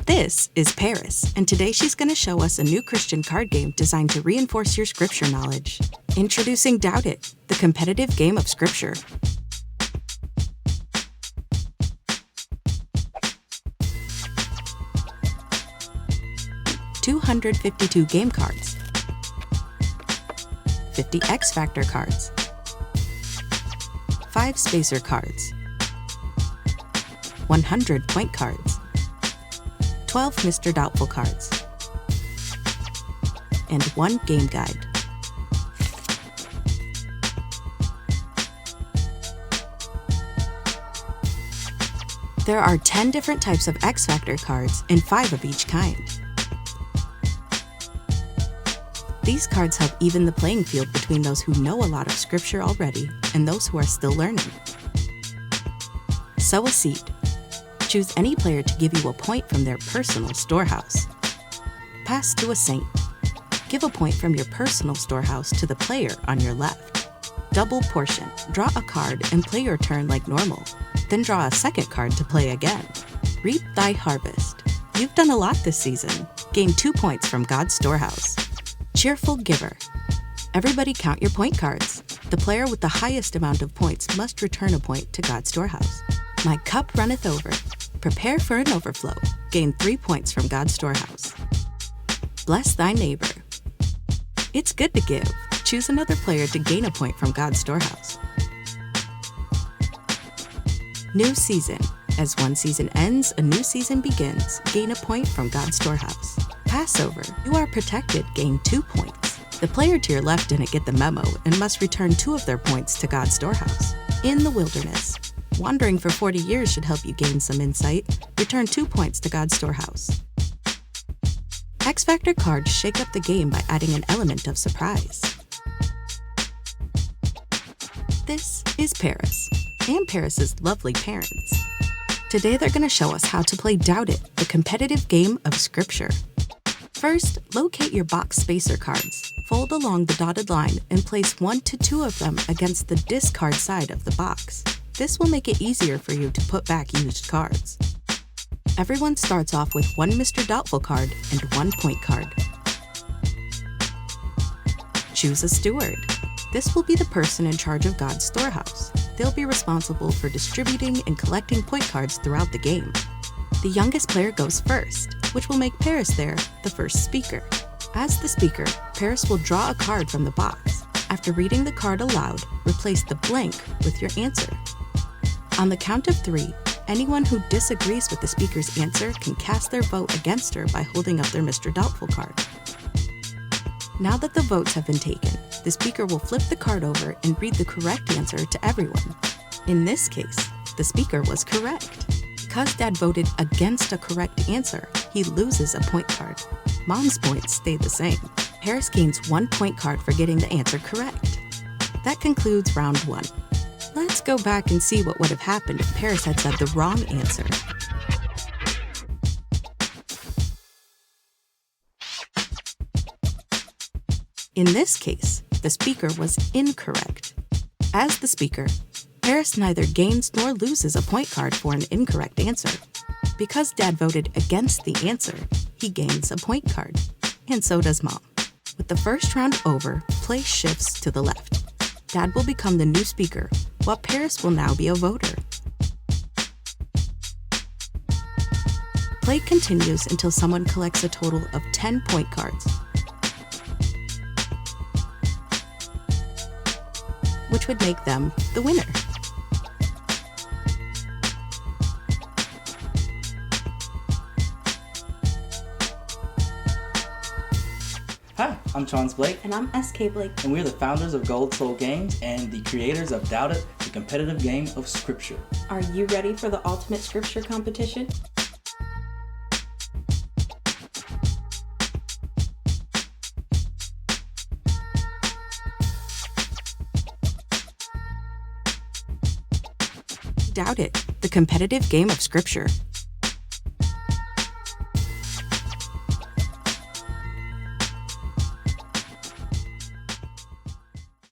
This is Paris, and today she's going to show us a new Christian card game designed to reinforce your scripture knowledge. Introducing Doubt It, the competitive game of scripture. $252 game cards, 50 X Factor cards, 5 spacer cards, 100 point cards, 12 Mr. Doubtful cards, and 1 game guide. There are 10 different types of X Factor cards and 5 of each kind. These cards help even the playing field between those who know a lot of scripture already and those who are still learning. Sow a seed. Choose any player to give you a point from their personal storehouse. Pass to a saint. Give a point from your personal storehouse to the player on your left. Double portion. Draw a card and play your turn like normal. Then draw a second card to play again. Reap thy harvest. You've done a lot this season. Gain 2 points from God's storehouse. Cheerful giver. Everybody count your point cards. The player with the highest amount of points must return a point to God's storehouse. My cup runneth over. Prepare for an overflow. Gain 3 points from God's storehouse. Bless thy neighbor. It's good to give. Choose another player to gain a point from God's storehouse. New season. As one season ends, a new season begins. Gain a point from God's storehouse. Passover. You are protected. Gain 2 points. The player to your left didn't get the memo and must return 2 of their points to God's storehouse. In the wilderness. Wandering for 40 years should help you gain some insight. Return 2 points to God's storehouse. X Factor cards shake up the game by adding an element of surprise. This is Paris and Paris's lovely parents. Today they're going to show us how to play Doubt It, the competitive game of scripture. First, locate your box spacer cards. Fold along the dotted line and place 1 to 2 of them against the discard side of the box. This will make it easier for you to put back used cards. Everyone starts off with 1 Mr. Doubtful card and 1 point card. Choose a steward. This will be the person in charge of God's storehouse. They'll be responsible for distributing and collecting point cards throughout the game. The youngest player goes first, which will make Paris there the first speaker. As the speaker, Paris will draw a card from the box. After reading the card aloud, replace the blank with your answer. On the count of 3, anyone who disagrees with the speaker's answer can cast their vote against her by holding up their Mr. Doubtful card. Now that the votes have been taken, the speaker will flip the card over and read the correct answer to everyone. In this case, the speaker was correct. Because Dad voted against a correct answer, he loses a point card. Mom's points stay the same. Paris gains 1 point card for getting the answer correct. That concludes round 1. Let's go back and see what would have happened if Paris had said the wrong answer. In this case, the speaker was incorrect. As the speaker, Paris neither gains nor loses a point card for an incorrect answer. Because Dad voted against the answer, he gains a point card, and so does Mom. With the first round over, play shifts to the left. Dad will become the new speaker, while Paris will now be a voter. Play continues until someone collects a total of 10 point cards, which would make them the winner. Hi, I'm Chance Blake. And I'm SK Blake. And we're the founders of Gold Soul Games and the creators of Doubt It, the competitive game of scripture. Are you ready for the ultimate scripture competition? Doubt It, the competitive game of scripture.